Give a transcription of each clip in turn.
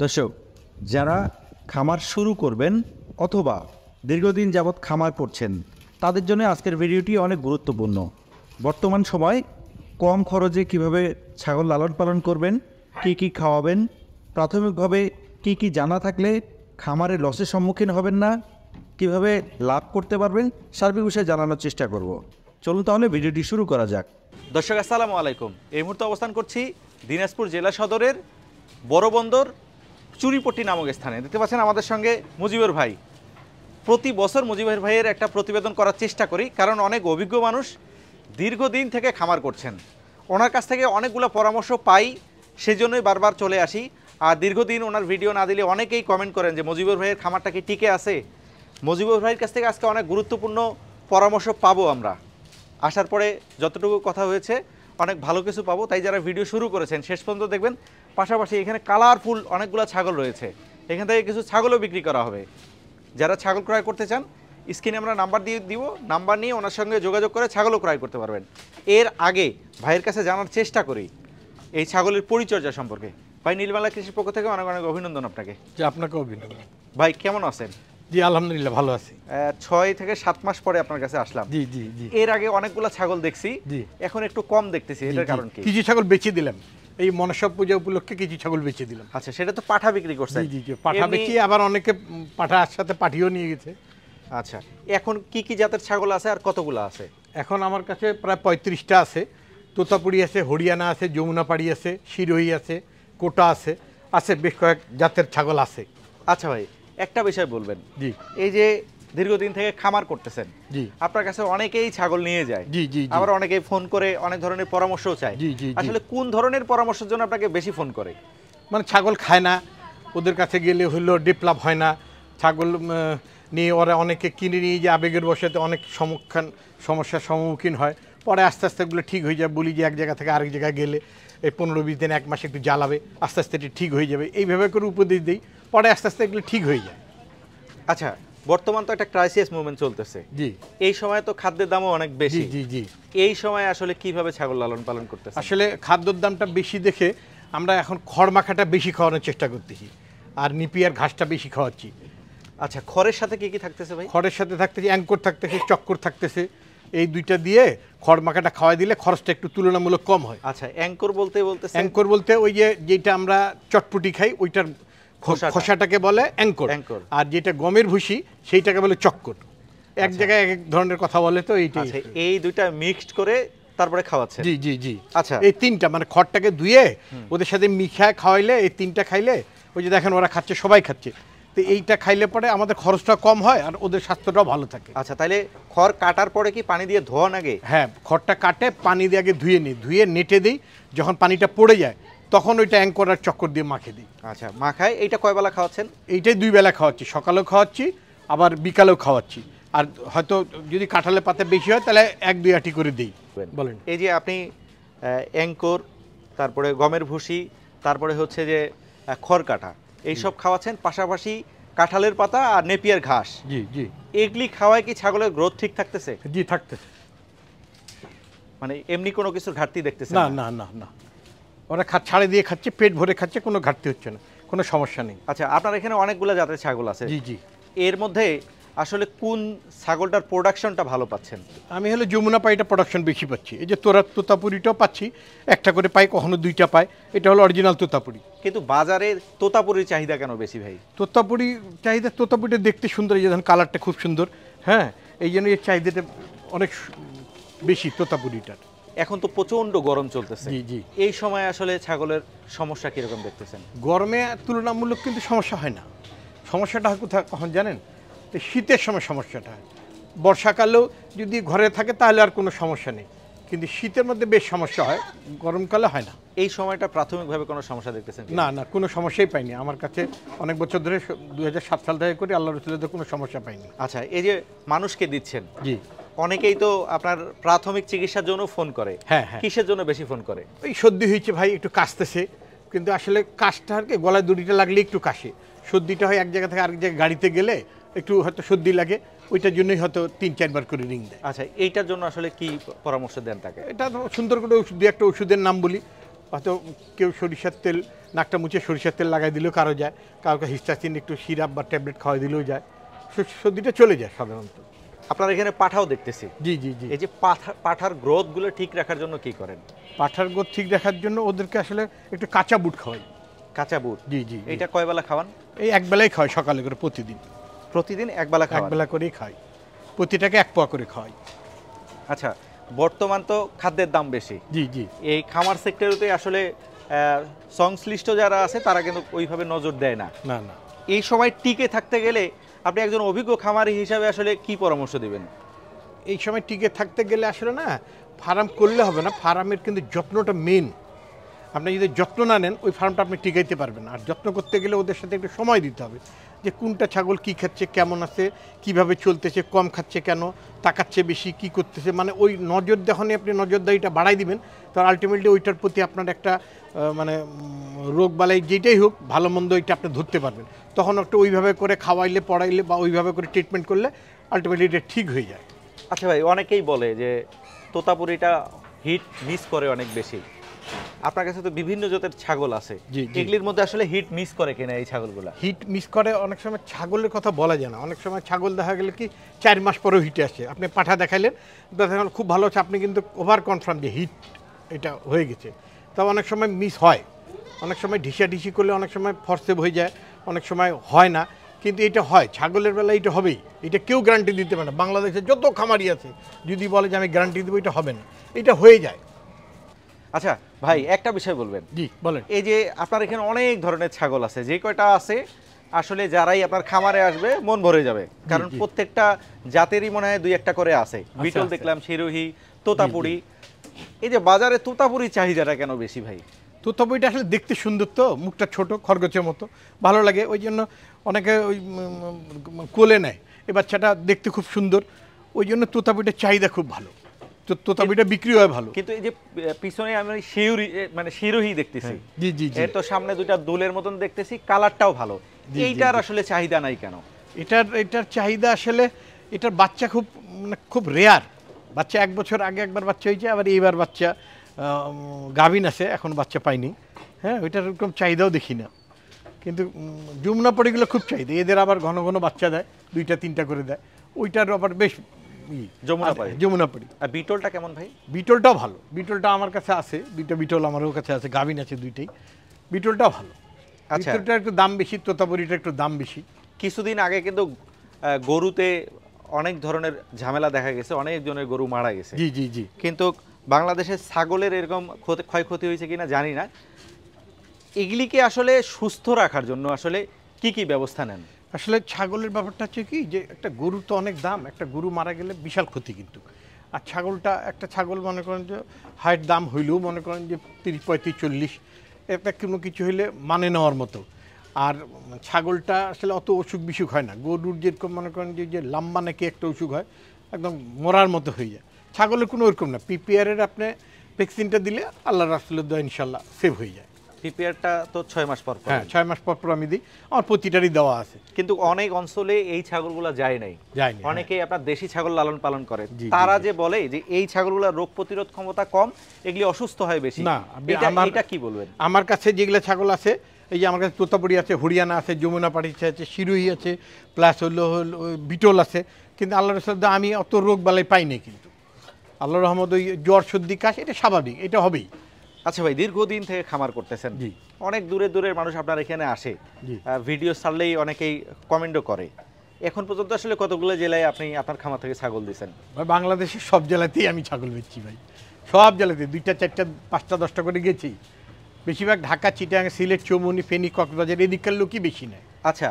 দর্শক, যারা খামার শুরু করবেন অথবা দীর্ঘদিন যাবৎ খামার করছেন তাদের জন্য আজকের ভিডিওটি অনেক গুরুত্বপূর্ণ। বর্তমান সময় কম খরচে কিভাবে ছাগল লালন পালন করবেন, কি খাওয়াবেন, প্রাথমিকভাবে কি জানা থাকলে খামারে লসের সম্মুখীন হবেন না, কিভাবে লাভ করতে পারবেন, সার্বিক বিষয়ে জানানোর চেষ্টা করব। চলুন তাহলে ভিডিওটি শুরু করা যাক। দর্শক আসসালামু আলাইকুম। এই মুহূর্তে অবস্থান করছি দিনাজপুর জেলা সদরের বড় বন্দর চুরিপট্টি নামক স্থানে। দেখতে পাচ্ছেন আমাদের সঙ্গে মুজিবুর ভাই। প্রতি বছর মুজিবুর ভাইয়ের একটা প্রতিবেদন করার চেষ্টা করি, কারণ অনেক অভিজ্ঞ মানুষ দীর্ঘদিন থেকে খামার করছেন, ওনার কাছ থেকে অনেকগুলো পরামর্শ পাই, সেই জন্যই বারবার চলে আসি। আর দীর্ঘদিন ওনার ভিডিও না দিলে অনেকেই কমেন্ট করেন যে মুজিবুর ভাইয়ের খামারটা কি টিকে আছে। মুজিবুর ভাইয়ের কাছ থেকে আজকে অনেক গুরুত্বপূর্ণ পরামর্শ পাবো আমরা। আসার পরে যতটুকু কথা হয়েছে অনেক ভালো কিছু পাবো, তাই যারা ভিডিও শুরু করেছেন শেষ পর্যন্ত দেখবেন। পাশাপাশি এখানে কালারফুল অনেকগুলো ছাগল রয়েছে, এখান থেকে কিছু ছাগলও বিক্রি করা হবে। যারা ছাগল ক্রয় করতে চান স্ক্রিনে আমরা নাম্বার দিয়ে দিব, নাম্বার নিয়ে ওনার সঙ্গে যোগাযোগ করে ছাগলও ক্রয় করতে পারবেন। এর আগে ভাইয়ের কাছে জানার চেষ্টা করি এই ছাগলের পরিচর্যা সম্পর্কে। ভাই, নীলমালা কৃষির পক্ষ থেকে অনেক অনেক অভিনন্দন আপনাকে। জি, আপনাকে অভিনন্দন। ভাই কেমন আছেন? জি আলহামদুলিল্লাহ ভালো আছি। 6 থেকে 7 মাস পরে আপনার কাছে আসলাম। জি জি জি। এর আগে অনেকগুলো ছাগল দেখছি, জি। এখন একটু কম দেখতেছি, এটার কারণ কি? কিছু ছাগল বেচে দিলাম এই মনসা পূজা উপলক্ষে, কিছু ছাগল বেচে দিলাম। আচ্ছা, সেটা তো পাঠা বিক্রি করছেন? জি জি জি, পাঠা বেচি, আবার অনেকে পাঠার সাথে পাঠিয়েও নিয়ে গেছে। আচ্ছা, এখন কি জাতের ছাগল আছে আর কতগুলো আছে? এখন আমার কাছে প্রায় 35টা আছে। তোতাপুরি আছে, হরিয়ানা আছে, যমুনাপাড়ি আছে, শিরোহী আছে, কোটা আছে, আছে বেশ কয়েক জাতের ছাগল আছে। আচ্ছা ভাই, একটা বিষয় বলবেন। জি। এই যে দীর্ঘদিন থেকে খামার করতেছেন, জি। আপনার কাছে অনেকেই ছাগল নিয়ে যায়। জি জি। আবার অনেকেই ফোন করে অনেক ধরনের পরামর্শও চায়। জি জি। আসলে কোন ধরনের পরামর্শের জন্য আপনাকে বেশি ফোন করে? মানে ছাগল খায় না, ওদের কাছে গেলে হইলো ডেভেলপ হয় না, ছাগল নিয়ে ওরা অনেকে কিনে নিয়ে যে আবেগের বশতে অনেক সমস্যার সম্মুখীন হয়। পরে আস্তে আস্তে এগুলো ঠিক হয়ে যায়। বলি যে এক জায়গা থেকে আরেক জায়গায় গেলে এই 15-20 দিন 1 মাস একটু জ্বালাবে, আস্তে আস্তে এটি ঠিক হয়ে যাবে, এইভাবে করে উপদেশ দিই। পরে আস্তে আস্তে এগুলো ঠিক হয়ে যায়। আচ্ছা, বর্তমান তো একটা ক্রাইসিস মুভমেন্ট চলতেছে। জি। এই সময় তো খাদ্যের দামও অনেক বেশি। জি জি। এই সময় আসলে কিভাবে ছাগল লালন পালন করতেছে? আসলে খাদ্যর দামটা বেশি দেখে আমরা এখন খড় মাখাটা বেশি খাওয়ানোর চেষ্টা করতেছি, আর নিপিয়ার ঘাসটা বেশি খাওয়াচ্ছি। আচ্ছা, খড়ের সাথে কি থাকতেছে ভাই? খড়ের সাথে থাকতেছে অ্যাঙ্কর থাকতেছে, চক্কর থাকতেছে। এই দুইটা দিয়ে খড় মাখাটা খাওয়াই দিলে খরচটা একটু তুলনামূলক কম হয়। আচ্ছা, অ্যাঙ্কর বলতে অ্যাঙ্কর বলতে ওই যেটা আমরা চটপটি খাই ওইটার খোসাটাকে বলে অ্যাঙ্কর, আর যেটা গমের ভুসি সেইটাকে বলে চক্কর। এক জায়গায় এক ধরনের কথা বলে, তো এইটাই। এই দুইটা মিক্সড করে তারপরে খাওয়াচ্ছে? জি জি জি। আচ্ছা, এই তিনটা মানে খড়টাকে ধুয়ে ওদের সাথে মিশায় খাওয়াইলে, এই তিনটা খাইলে ওই যে দেখেন ওরা খাচ্ছে, সবাই খাচ্ছে, তো এইটা খাইলে পরে আমাদের খরচটা কম হয় আর ওদের স্বাস্থ্যটাও ভালো থাকে। আচ্ছা, তাহলে খড় কাটার পরে কি পানি দিয়ে ধোয়া আগে? হ্যাঁ, খড়টা কাটে পানি দিয়ে আগে ধুয়ে নিই, ধুয়ে নেটে দিই, যখন পানিটা পড়ে যায় তখন ওইটা অ্যাঙ্কর আর চক্কর দিয়ে মাখে দিই। আচ্ছা, মাখায়। এইটা কয় বেলা খাওয়াচ্ছেন? এইটাই 2 বেলা খাওয়াচ্ছি, সকালেও খাওয়াচ্ছি আবার বিকালেও খাওয়াচ্ছি। আর হয়তো যদি কাঁঠালের পাতা বেশি হয় তাহলে 1-2 আটি করে দিই। বলেন। এই যে আপনি অ্যাঙ্কর, তারপরে গমের ভুসি, তারপরে হচ্ছে যে খড় কাটা, এইসব খাওয়াচ্ছেন, পাশাপাশি কাঁঠালের পাতা আর নেপিয়ার ঘাস। জি জি। এগুলি খাওয়ায় কি ছাগলের গ্রোথ ঠিক থাকতেছে? জি থাকতেছে। মানে এমনি কোনো কিছুর ঘাটতি দেখতেছে না না না না, ওরা ছাড়ে দিয়ে খাচ্ছে, পেট ভরে খাচ্ছে, কোনো ঘাটতি হচ্ছে না, কোনো সমস্যা নেই। আচ্ছা, আপনার এখানে অনেকগুলো জাতের ছাগল আছে। জি জি। এর মধ্যে আসলে কোন ছাগলটার প্রোডাকশনটা ভালো পাচ্ছেন? আমি হলে যমুনাপাড়িটা প্রোডাকশন বেশি পাচ্ছি। এই যে তোতাপুরিটাও পাচ্ছি, একটা করে পাই, কখনো 2টা পাই। এটা হলো অরিজিনাল তোতাপুরি। কিন্তু বাজারে তোতাপুরির চাহিদা কেন বেশি ভাই? তোতাপুরি চাহিদা, তোতাপুরিটা দেখতে সুন্দর, এই যে ধরুন কালারটা খুব সুন্দর। হ্যাঁ, এই জন্য এর চাহিদাটা অনেক বেশি তোতাপুরিটার। এখন তো প্রচন্ড গরম চলতেছে। জি জি। এই সময় আসলে ছাগলের সমস্যা কিরকম দেখতেছেন? গরমে তুলনামূলক কিন্তু সমস্যা হয় না। সমস্যাটা হয় কোথায়, কখন জানেন? শীতের সময় সমস্যাটা হয়। বর্ষাকালেও যদি ঘরে থাকে তাহলে আর কোনো সমস্যা নেই, কিন্তু শীতের মধ্যে বেশ সমস্যা হয়, গরমকালে হয় না। এই সময়টা প্রাথমিকভাবে কোনো সমস্যা দেখতেছেন? না না, কোনো সমস্যাই পাইনি। আমার কাছে অনেক বছর ধরে 2007 সাল থেকে করি, আল্লাহ রসুলের কোনো সমস্যা পাইনি। আচ্ছা, এই যে মানুষকে দিচ্ছেন, জি, অনেকেই তো আপনার প্রাথমিক চিকিৎসার জন্য ফোন করে। হ্যাঁ হ্যাঁ। কিসের জন্য বেশি ফোন করে? ওই সর্দি হয়েছে ভাই, একটু কাশতেছে, কিন্তু আসলে কাশটা আর কি গলায় দড়িটা লাগলে একটু কাশে। সর্দিটা হয় এক জায়গা থেকে আরেক জায়গায় গাড়িতে গেলে একটু হয়তো সর্দি লাগে, ওইটার জন্যই হয়তো 3-4 বার করে রিং দেয়। আচ্ছা, এইটার জন্য আসলে কি পরামর্শ দেন তাকে? এটা সুন্দর করে ওষুধ, 2-একটা ওষুধের নাম বলি। হয়তো কেউ সরিষার তেল নাকটা মুছে সরিষার তেল লাগাই দিলেও কারো যায়, কাউকে হিস্টাচিন একটু সিরাপ বা ট্যাবলেট খাওয়াই দিলেও যায়, সর্দিটা চলে যায় সাধারণত। আপনার এখানে পাঠাও দেখতেছি। জি জি জি। এই যে পাঠার গ্রোথগুলো ঠিক রাখার জন্য কি করেন? পাঠার গোদ ঠিক রাখার জন্য ওদেরকে আসলে একটু কাঁচা বুট খাওয়াই। কাঁচা বুট? জি জি। এইটা কয় বেলা খাওয়ান? এই একবেলাই খাওয়াই, সকালে করে প্রতিদিন। প্রতিদিন একবেলা খাওয়ান? একবেলা করেই খাই, প্রতিটাকে 1 পোয়া করে খাওয়াই। আচ্ছা, বর্তমান তো খাদ্যের দাম বেশি। জি জি। এই খামার সেক্টরেতে আসলে সংশ্লিষ্ট যারা আছে তারা কিন্তু ওইভাবে নজর দেয় না। না না, এই সময় টিকে থাকতে গেলে আপনি একজন অভিজ্ঞ খামারি হিসাবে আসলে কি পরামর্শ দিবেন? এই সময় টিকে থাকতে গেলে আসলে না ফার্ম করলে হবে না, ফার্মের কিন্তু যত্নটা মেন। আপনি যদি যত্ন না নেন ওই ফার্মটা আপনি টিকাইতে পারবেন না। আর যত্ন করতে গেলে ওদের সাথে একটু সময় দিতে হবে, যে কোনটা ছাগল কি খাচ্ছে, কেমন আছে, কিভাবে চলতেছে, কম খাচ্ছে কেন, তাকাচ্ছে বেশি, কি করতেছে, মানে ওই নজর যখনই আপনি নজরদারিটা বাড়াই দিবেন তখন আলটিমেটলি ওইটার প্রতি আপনার একটা মানে রোগ বালাই যেটাই হোক ভালো মন্দ ওইটা আপনি ধরতে পারবেন। তখন একটু ওইভাবে করে খাওয়াইলে পড়াইলে বা ওইভাবে করে ট্রিটমেন্ট করলে আলটিমেটলি এটা ঠিক হয়ে যায়। আচ্ছা ভাই, অনেকেই বলে যে তোতাপুরিটা হিট মিস করে অনেক বেশি। আপনার কাছে তো বিভিন্ন জাতের ছাগল আছে, জি, জি। এগুলির মধ্যে আসলে হিট মিস করে কিনা এই ছাগলগুলা? হিট মিস করে অনেক সময়, ছাগলের কথা বলা যায় না। অনেক সময় ছাগল দেখা গেলে কি 4 মাস পরেও হিটে আসে। আপনি পাঠা দেখাইলেন, দেখা গেল খুব ভালো আছে, আপনি কিন্তু ওভার কনফার্ম যে হিট এটা হয়ে গেছে। তাও অনেক সময় মিস হয়, অনেক সময় ঢিসাঢিসি করলে অনেক সময় ফরসেভ হয়ে যায়, অনেক সময় হয় না, কিন্তু এটা হয় ছাগলের বেলা, এটা হবেই। এটা কেউ গ্যারান্টি দিতে পারে না, বাংলাদেশে যত খামারি আছে যদি বলে যে আমি গ্যারান্টি দেবো, এটা হবে না, এটা হয়ে যায়। আচ্ছা ভাই, একটা বিষয় বলবেন। জি বলেন। এই যে আপনার এখানে অনেক ধরনের ছাগল আছে, যে কয়টা আছে আসলে যারাই আপনার খামারে আসবে মন ভরে যাবে, কারণ জি। প্রত্যেকটা জাতেরই মনে হয় 2-1টা করে আছে। বিটল আছে। দেখলাম, শিরোহী, তোতাপুরি। এই যে বাজারে তোতাপুরি চাহিদাটা কেন বেশি ভাই? তোতাপুরিটা আসলে দেখতে সুন্দর, তো মুখটা ছোট খরগোশের মতো, ভালো লাগে, ওই জন্য অনেকে ওই কোলে নেয়। এই বাচ্চাটা দেখতে খুব সুন্দর, ওই জন্য তোতাপুরিটার চাহিদা খুব ভালো, তো তোতাপুরিটা বিক্রি হয় ভালো। কিন্তু এই যে পিছনে আমি শিউরি মানে শিরোহী দেখতেছি, জি জি জি। এর তো সামনে দুইটা দুলের মতন দেখতেছি, কালারটাও ভালো, জি, এইটার জি। আসলে চাহিদা নাই কেন? এটার চাহিদা আসলে, এটার বাচ্চা খুব মানে খুব রেয়ার। বাচ্চা 1 বছর আগে একবার বাচ্চা হয়েছে, আবার এইবার বাচ্চা গাভিন আছে, এখন বাচ্চা পাইনি। হ্যাঁ, ওইটার এরকম চাহিদাও দেখি না। কিন্তু যমুনাপাড়িগুলো খুব চাহিদা, এদের আবার ঘন ঘন বাচ্চা দেয়, 2টা-3টা করে দেয়, ওইটার আবার বেশ যমুনাপাড়ি। যমুনাপাড়ি। আর বিটলটা কেমন ভাই? বিটলটাও ভালো, বিটলটা আমার কাছে আছে, 2টা বিটল আমারও কাছে আছে, গাভিন আছে 2টাই, বিটলটাও ভালো। আচ্ছা। বিটলটা একটু দাম বেশি, তোতাপুরিটা একটু দাম বেশি। কিছুদিন আগে কিন্তু গরুতে অনেক ধরনের ঝামেলা দেখা গেছে, অনেকজনের গরু মারা গেছে। জি জি জি। কিন্তু বাংলাদেশের ছাগলের এরকম ক্ষয়ক্ষতি হয়েছে কিনা জানি না। এগুলিকে আসলে সুস্থ রাখার জন্য আসলে কি কি ব্যবস্থা নেন? আসলে ছাগলের ব্যাপারটা হচ্ছে কি, যে একটা গরুর তো অনেক দাম, একটা গরু মারা গেলে বিশাল ক্ষতি কিন্তু। আর ছাগলটা, একটা ছাগল মনে করেন যে হাইট দাম হইলেও মনে করেন যে 30, 35, 40, একটা কোনো কিছু হইলে মানে নেওয়ার মতো। আর ছাগলটা আসলে অত অসুখ বিসুখ হয় না। গরুর যেরকম মনে করেন যে লাম্বা নাকি একটা অসুখ হয়, একদম মরার মতো হয়ে যায়, ছাগলের কোনো ওরকম না। পিপিআরের আপনি ভ্যাকসিনটা দিলে আল্লাহ রাসূলের দোয়া ইনশাল্লাহ সেভ হয়ে যায়। পিপিআরটা তো 6 মাস পর পর। হ্যাঁ, 6 মাস পর পর আমি দিই, আমার প্রতিটারই দেওয়া আছে। কিন্তু অনেক অঞ্চলে এই ছাগলগুলো যায় নাই, যায়নি। অনেকেই আপনার দেশি ছাগল লালন পালন করে, জি, জি, তারা জি। যে বলে যে এই ছাগলগুলোর রোগ প্রতিরোধ ক্ষমতা কম, এগুলি অসুস্থ হয় বেশি। না, এটা কি বলবেন? আমার কাছে যেগুলো ছাগল আছে, এই যে আমার কাছে তোতাপুরি আছে, হরিয়ানা আছে, যমুনাপাড়ি আছে, শিরোহী আছে, প্লাস হলো বিটল আছে, কিন্তু আল্লাহ রহমতে আমি অত রোগ বালাই পাইনি। কিন্তু আল্লাহ রহমত ওই জ্বর সর্দি কাশ এটা স্বাভাবিক, এটা হবেই। আচ্ছা ভাই, দীর্ঘদিন থেকে খামার করতেছেন, জি। অনেক দূরে দূরের মানুষ আপনার এখানে আসে, জি। ভিডিও ছাড়লেই অনেকেই কমেন্টও করে। এখন পর্যন্ত আসলে কতগুলো জেলায় আপনি আপনার খামার থেকে ছাগল দিয়েছেন? ভাই, বাংলাদেশের সব জেলাতেই আমি ছাগল বেচছি ভাই, সব জেলাতে 2টা 4টা 5টা 10টা করে গেছি। বেশিরভাগ ঢাকা, চিটাগাং, সিলেট, চৌমুহনী, ফেনী, কক্সবাজার এদিককার লোকই বেশি নেয়। আচ্ছা,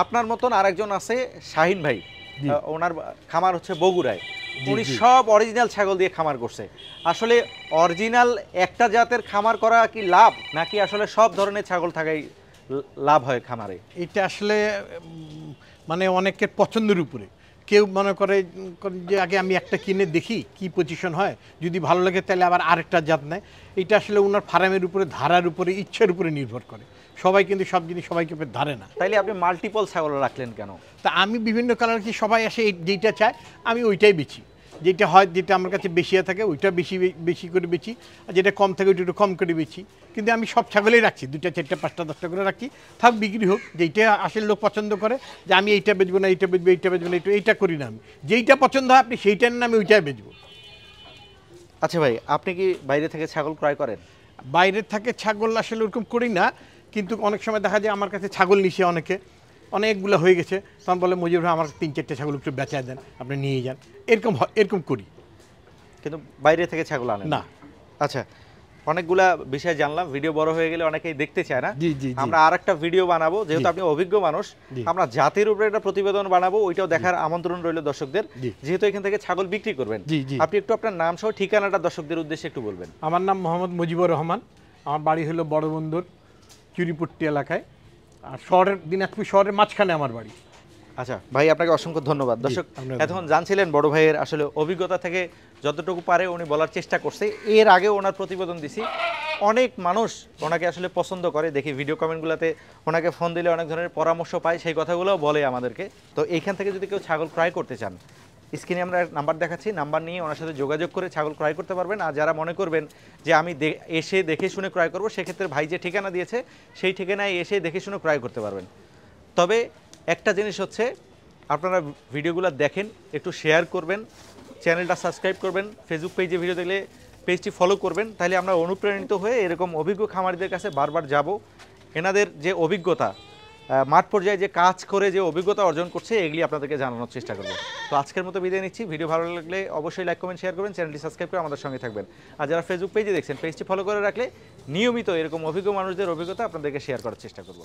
আপনার মতন আরেকজন আছে শাহিন ভাই, জি। ওনার খামার হচ্ছে বগুড়ায়, জি, উনি জি। সব অরিজিনাল ছাগল দিয়ে খামার করছে। আসলে অরিজিনাল একটা জাতের খামার করা কি লাভ, নাকি আসলে সব ধরনের ছাগল থাকাই লাভ হয় খামারে? এটা আসলে মানে অনেকের পছন্দের উপরে। কেউ মনে করে যে আগে আমি একটা কিনে দেখি কি পজিশন হয়, যদি ভালো লাগে তাহলে আবার আরেকটা জাত নেয়। এটা আসলে ওনার ফার্মের উপরে, ধারার উপরে, ইচ্ছার উপরে নির্ভর করে। সবাই কিন্তু সব জিনিস সবাইকে ধারে না। তাইলে আপনি মাল্টিপল ছাগল রাখলেন কেন? তা আমি বিভিন্ন কালার কি সবাই আসে যেইটা চায় আমি ওইটাই বেছি। যেটা হয়, যেটা আমার কাছে বেশি থাকে ওইটা বেশি বেশি করে বেচি, আর যেটা কম থাকে ওইটা একটু কম করে বেচি। কিন্তু আমি সব ছাগলেই রাখছি, 2টা 4টা 5টা 10টা করে রাখি, থাক বিক্রি হোক। যেইটা আসলে লোক পছন্দ করে যে আমি এইটা বেচবো না, এইটা বেচবো, এইটা বেচবো না, এইটা করি না। আমি যেইটা পছন্দ হয় আপনি সেইটার নামে ওইটাই বেচবো। আচ্ছা ভাই, আপনি কি বাইরে থেকে ছাগল ক্রয় করেন? বাইরের থেকে ছাগল আসলে ওরকম করি না, কিন্তু অনেক সময় দেখা যায় আমার কাছে ছাগল নিছে অনেকগুলো হয়ে গেছে, তখন বলে মজিবুর ভাই আমার 3-4টা ছাগল একটু বেচা দেন, আপনি নিয়ে যান, এরকম করি। কিন্তু বাইরে থেকে ছাগল আনেন না। আচ্ছা, অনেকগুলা বিষয় জানলাম। ভিডিও বড় হয়ে গেলে অনেকেই দেখতে চায় না। জি, জি, জি। আমরা আরেকটা ভিডিও বানাবো, যেহেতু জি। আপনি অভিজ্ঞ মানুষ, জি। আমরা জাতির উপরে একটা প্রতিবেদন বানাবো, ওইটাও দেখার আমন্ত্রণ রইল দর্শকদের। জি। যেহেতু এখান থেকে ছাগল বিক্রি করবেন, জি, জি। আপনি একটু আপনার নাম সহ ঠিকানাটা দর্শকদের উদ্দেশ্যে একটু বলবেন। আমার নাম মোহাম্মদ মুজিবুর রহমান, আমার বাড়ি হলো বড়বন্দর চুরিপট্টি এলাকায়, আর দিনাজপুর শহরের মাঝখানে আমার বাড়ি। আচ্ছা ভাই, আপনাকে অসংখ্য ধন্যবাদ। দর্শক আপনাকে এতক্ষণ জানছিলেন বড় ভাইয়ের আসলে অভিজ্ঞতা থেকে যতটুকু পারে উনি বলার চেষ্টা করছে। এর আগে ওনার প্রতিবেদন দিছি, অনেক মানুষ ওনাকে আসলে পছন্দ করে, দেখি ভিডিও কমেন্টগুলোতে ওনাকে ফোন দিলে অনেক ধরনের পরামর্শ পায়, সেই কথাগুলোও বলে আমাদেরকে। তো এইখান থেকে যদি কেউ ছাগল ক্রয় করতে চান, স্ক্রিনে আমরা নাম্বার দেখাচ্ছি, নাম্বার নিয়ে ওনার সাথে যোগাযোগ করে ছাগল ক্রয় করতে পারবেন। আর যারা মনে করবেন যে আমি এসে দেখে শুনে ক্রয় করব, সেক্ষেত্রে ভাই যে ঠিকানা দিয়েছে সেই ঠিকানায় এসে দেখে শুনে ক্রয় করতে পারবেন। তবে একটা জিনিস হচ্ছে, আপনারা ভিডিওগুলো দেখেন, একটু শেয়ার করবেন, চ্যানেলটা সাবস্ক্রাইব করবেন, ফেসবুক পেজে ভিডিও দেখলে পেজটি ফলো করবেন, তাহলে আমরা অনুপ্রাণিত হয়ে এরকম অভিজ্ঞ খামারিদের কাছে বারবার যাব। এনাদের যে অভিজ্ঞতা, মাঠ পর্যায়ে যে কাজ করে যে অভিজ্ঞতা অর্জন করছে, এগুলি আপনাদেরকে জানানোর চেষ্টা করব। তো আজকের মতো বিদায় নিচ্ছি। ভিডিও ভালো লাগলে অবশ্যই লাইক কমেন্ট শেয়ার করবেন, চ্যানেলটি সাবস্ক্রাইব করে আমাদের সঙ্গে থাকবেন। আর যারা ফেসবুক পেজে দেখছেন, পেজটি ফলো করে রাখলে নিয়মিত এরকম অভিজ্ঞ মানুষদের অভিজ্ঞতা আপনাদেরকে শেয়ার করার চেষ্টা করব।